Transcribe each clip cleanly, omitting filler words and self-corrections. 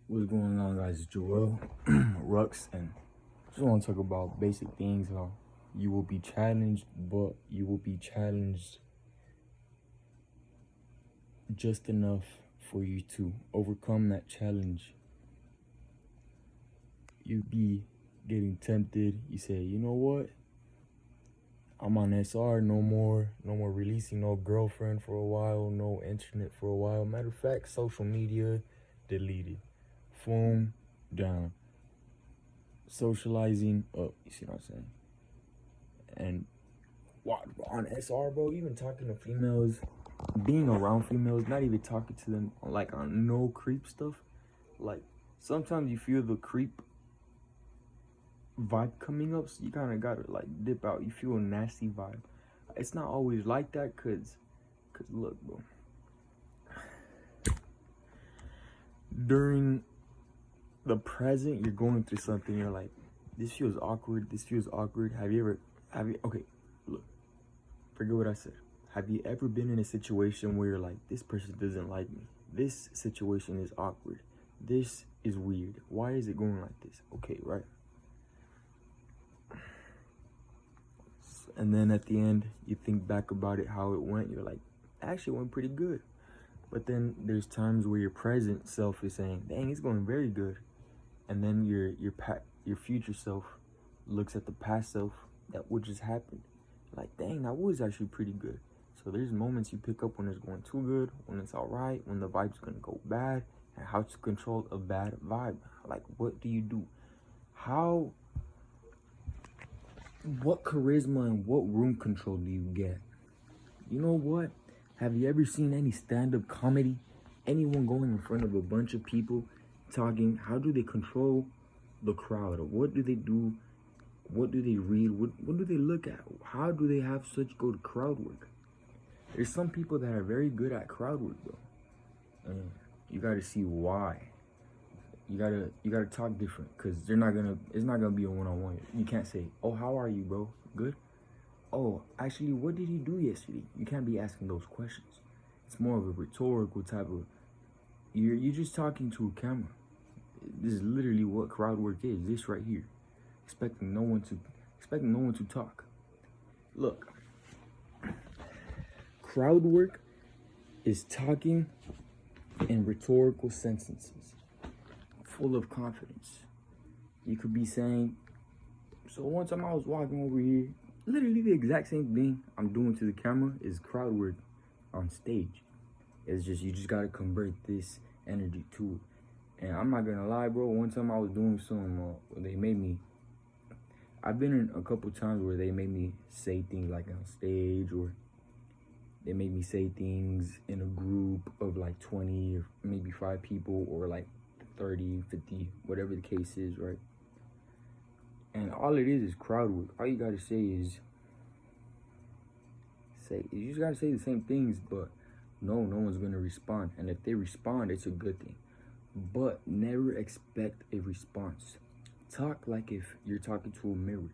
What's going on, guys? It's Joel Rux, and just want to talk about basic things. How you will be challenged, but you will be challenged just enough for you to overcome that challenge. You be getting tempted. You say, you know what? I'm on SR. No more releasing no girlfriend for a while. No internet for a while. Matter of fact, social media deleted. Phone down. Socializing up. You see what I'm saying? And what on SR, bro? Even talking to females, being around females, not even talking to them like on no creep stuff. Like sometimes you feel the creep vibe coming up, so you kind of gotta like dip out. You feel a nasty vibe. It's not always like that, cause look, bro. During the present, you're going through something. You're like, this feels awkward. This feels awkward. Have you? Okay, look. Forget what I said. Have you ever been in a situation where you're like, this person doesn't like me? This situation is awkward. This is weird. Why is it going like this? Okay, right? And then at the end, you think back about it, how it went. You're like, actually, it went pretty good. But then there's times where your present self is saying, dang, it's going very good. And then your future self looks at the past self that what just happened. Like, dang, that was actually pretty good. So there's moments you pick up when it's going too good, when it's all right, when the vibe's gonna go bad, and how to control a bad vibe. Like, what do you do? What charisma and what room control do you get? You know what? Have you ever seen any stand-up comedy? Anyone going in front of a bunch of people talking? How do they control the crowd? What do they do? What do they read? What do they look at? How do they have such good crowd work? There's some people that are very good at crowd work, bro. And you gotta see why. You gotta talk different, cause it's not gonna be a one-on-one. You can't say, oh, how are you, bro? Good? Oh, actually, what did you do yesterday? You can't be asking those questions. It's more of a rhetorical type of, you're just talking to a camera. This is literally what crowd work is, this right here. Expecting no one to talk. Look, crowd work is talking in rhetorical sentences, full of confidence. You could be saying, so one time I was walking over here, literally the exact same thing I'm doing to the camera is crowd work on stage. It's just, you just gotta convert this energy to it. And I'm not gonna lie, bro, one time I was doing some, I've been in a couple times where they made me say things like on stage, or they made me say things in a group of like 20 or maybe 5 people, or like 30, 50, whatever the case is, right? And all it is crowd work. All you gotta say is, you just gotta say the same things, but no one's gonna respond. And if they respond, it's a good thing. But never expect a response. Talk like if you're talking to a mirror.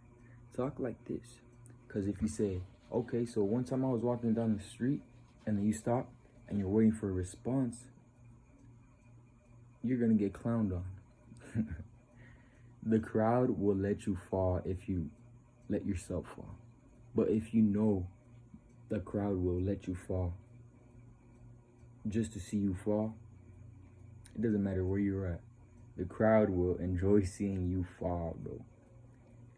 Talk like this. Because if you say, okay, so one time I was walking down the street, and then you stop and you're waiting for a response, you're gonna get clowned on. The crowd will let you fall if you let yourself fall. But if you know the crowd will let you fall just to see you fall, it doesn't matter where you're at. The crowd will enjoy seeing you fall, bro.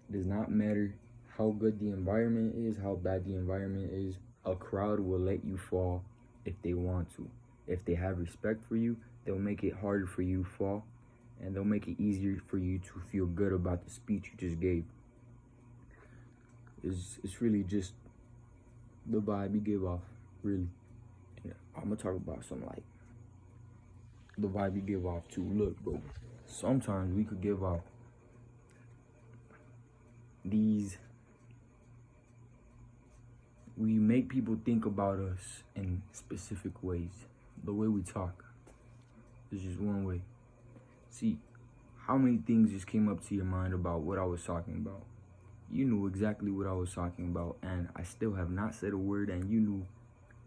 It does not matter how good the environment is, how bad the environment is. A crowd will let you fall if they want to. If they have respect for you, they'll make it harder for you to fall, and they'll make it easier for you to feel good about the speech you just gave. It's really just the vibe you give off, really. Yeah, I'm gonna talk about something like the vibe you give off too. Look, bro, sometimes we could give off we make people think about us in specific ways. The way we talk is just one way. See, how many things just came up to your mind about what I was talking about? You knew exactly what I was talking about, and I still have not said a word, and you knew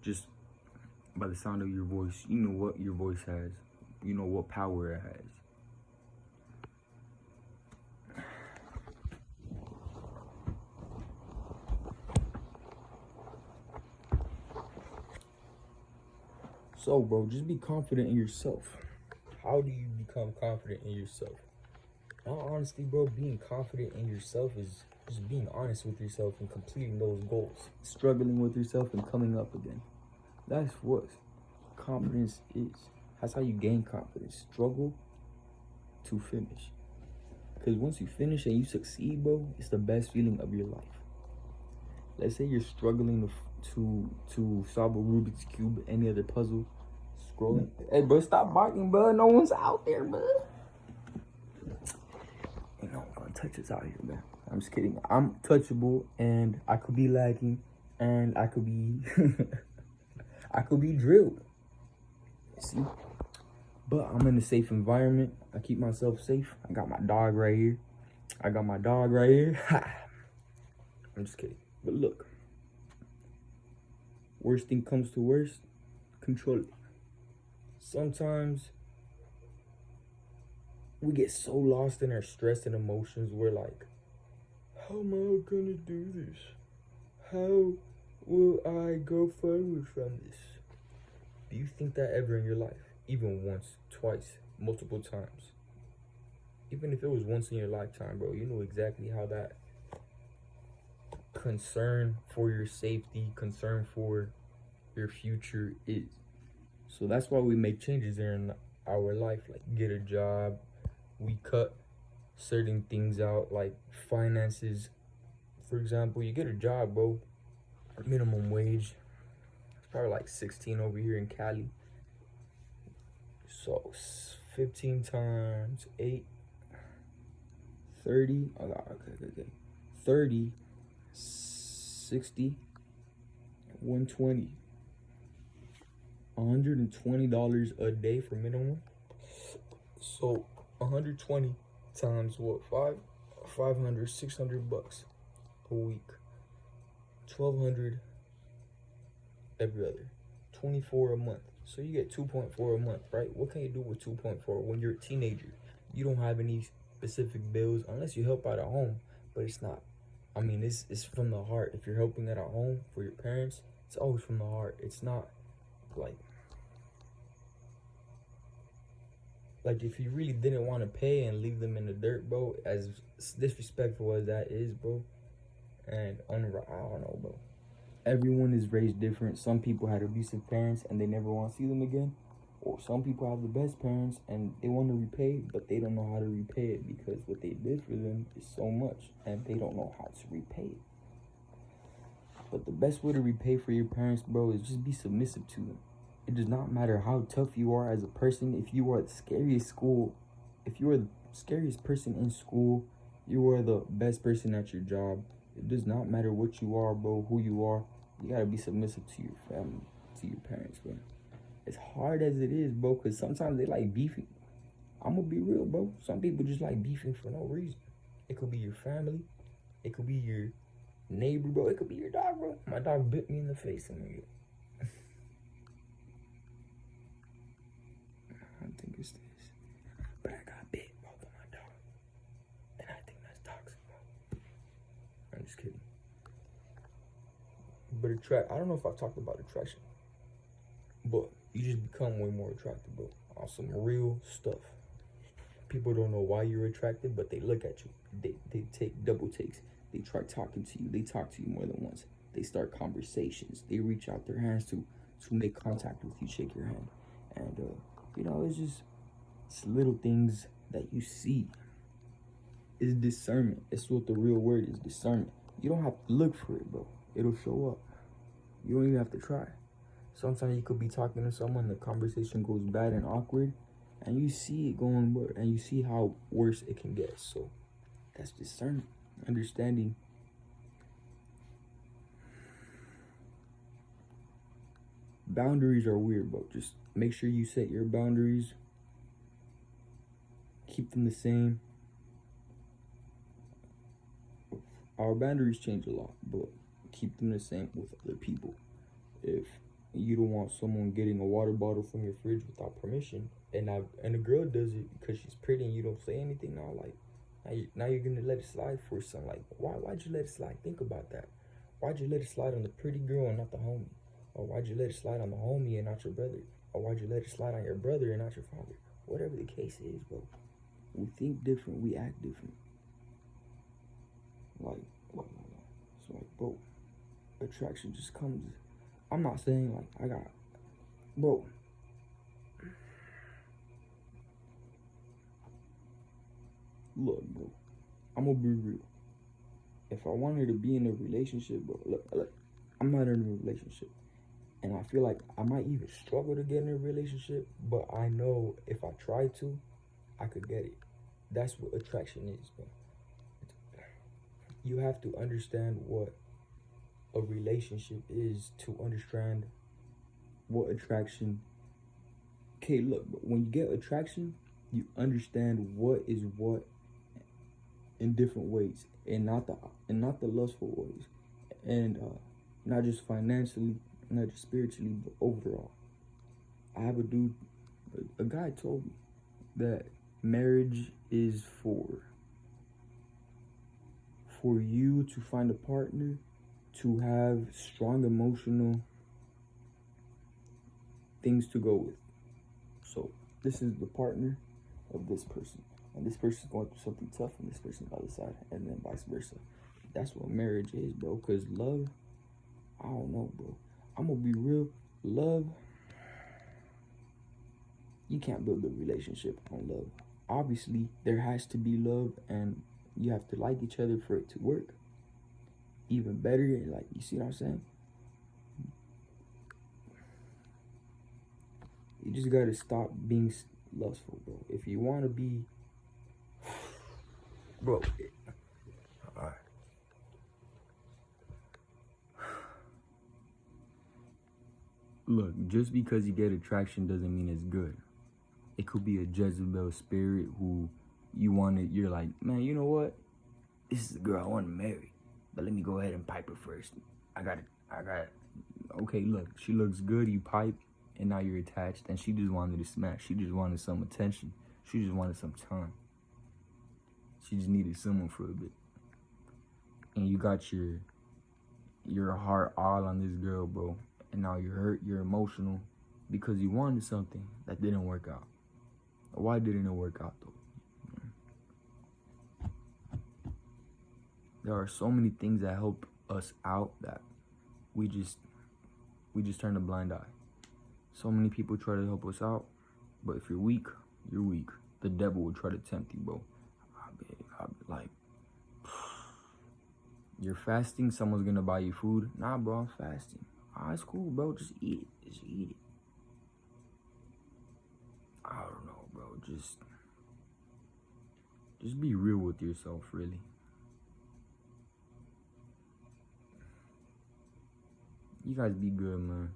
just by the sound of your voice, you know what your voice has. You know what power it has. So, bro, just be confident in yourself. How do you become confident in yourself? Now, honestly, bro, being confident in yourself is just being honest with yourself and completing those goals. Struggling with yourself and coming up again. That's what confidence is. That's how you gain confidence. Struggle to finish. Because once you finish and you succeed, bro, it's the best feeling of your life. Let's say you're struggling to solve a Rubik's Cube, any other puzzle, scrolling. Hey, bro, stop barking, bro. No one's out there, bro. Ain't no one gonna touch us out here, man. I'm just kidding. I'm touchable, and I could be lagging, and I could be, I could be drilled. See? But I'm in a safe environment. I keep myself safe. I got my dog right here. I'm just kidding. But look, worst thing comes to worst, control it. Sometimes we get so lost in our stress and emotions, we're like, how am I gonna do this? How will I go forward from this? Do you think that ever in your life? Even once, twice, multiple times? Even if it was once in your lifetime, bro, you know exactly how that concern for your safety, concern for your future is. So that's why we make changes in our life, like get a job. We cut certain things out, like finances. For example, you get a job, bro, minimum wage. It's probably like 16 over here in Cali. So 15 times 8, 30. Okay. 30, 60, 120. $120 a day for minimum. So 120 times what? 500, 600 bucks a week. 1,200 every other. 24 a month. So you get 2.4 a month, right? What can you do with 2.4 when you're a teenager? You don't have any specific bills unless you help out at home, but it's not. I mean, it's from the heart. If you're helping out at home for your parents, it's always from the heart. It's not like if you really didn't want to pay and leave them in the dirt, bro, as disrespectful as that is, bro, and I don't know, bro. Everyone is raised different. Some people had abusive parents and they never want to see them again. Or some people have the best parents and they want to repay, but they don't know how to repay it because what they did for them is so much and they don't know how to repay it. But the best way to repay for your parents, bro, is just be submissive to them. It does not matter how tough you are as a person. If you are the scariest person in school, you are the best person at your job. It does not matter what you are, bro, who you are. You gotta be submissive to your family, to your parents, bro. As hard as it is, bro, because sometimes they like beefing. I'm gonna be real, bro. Some people just like beefing for no reason. It could be your family. It could be your neighbor, bro. It could be your dog, bro. My dog bit me in the face, nigga. I think it's this. But I got bit, bro, by my dog. And I think that's toxic, bro. I'm just kidding. But I don't know if I've talked about attraction. But you just become way more attractive, bro. On some real stuff. People don't know why you're attracted, but they look at you. They take double takes. They try talking to you. They talk to you more than once. They start conversations. They reach out their hands to make contact with you, shake your hand. And, it's little things that you see. It's discernment. It's what the real word is, discernment. You don't have to look for it, bro. It'll show up. You don't even have to try. Sometimes you could be talking to someone, the conversation goes bad and awkward, and you see it going worse, and you see how worse it can get. So that's discernment, understanding. Boundaries are weird, bro. Just make sure you set your boundaries. Keep them the same. Our boundaries change a lot, but keep them the same with other people. If you don't want someone getting a water bottle from your fridge without permission, and a girl does it because she's pretty and you don't say anything, now you're gonna let it slide for something. Like, why'd you let it slide? Think about that. Why'd you let it slide on the pretty girl and not the homie? Or why'd you let it slide on the homie and not your brother? Or why'd you let it slide on your brother and not your father? Whatever the case is, bro. We think different, we act different. Like, it's like, bro, attraction just comes. I'm not saying like I got, bro. Look, bro, I'm gonna be real. If I wanted to be in a relationship, bro, look, I'm not in a relationship. And I feel like I might even struggle to get in a relationship, but I know if I try to, I could get it. That's what attraction is, bro. You have to understand what a relationship is to understand what attraction. Okay, look, but when you get attraction, you understand what is what in different ways, and not the lustful ways, and not just financially, not just spiritually, but overall. I have a guy told me that marriage is for you to find a partner, to have strong emotional things to go with. So this is the partner of this person, and this person's going through something tough, and this person's on the other side, and then vice versa. That's what marriage is, bro. Cause love, I don't know, bro. I'm gonna be real. Love, you can't build a relationship on love. Obviously, there has to be love, and you have to like each other for it to work. Even better, like, you see what I'm saying? You just gotta stop being lustful, bro. If you wanna be, bro. Alright. Look, just because you get attraction doesn't mean it's good. It could be a Jezebel spirit who you're like, man, you know what? This is the girl I want to marry. But let me go ahead and pipe her first. I got it. Okay, look, she looks good, you pipe, and now you're attached, and she just wanted to smash. She just wanted some attention. She just wanted some time. She just needed someone for a bit. And you got your heart all on this girl, bro. And now you're hurt, you're emotional, because you wanted something that didn't work out. Why didn't it work out, though? There are so many things that help us out that we just turn a blind eye. So many people try to help us out, but if you're weak, you're weak. The devil will try to tempt you, bro. I'll be like, you're fasting, someone's gonna buy you food. Nah, bro, I'm fasting. It's cool, bro. Just eat it. Just eat it. I don't know, bro. Just be real with yourself, really. You guys be good, man.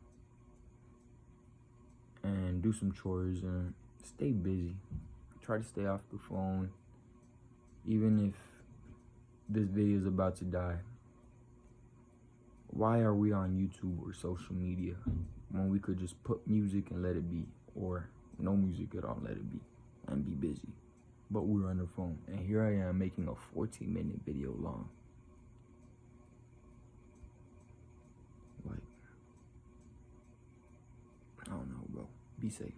And do some chores and stay busy. Try to stay off the phone. Even if this video is about to die. Why are we on YouTube or social media when we could just put music and let it be, or no music at all, let it be, and be busy? But we're on the phone, and here I am making a 14-minute video long. Like, I don't know, bro. Be safe.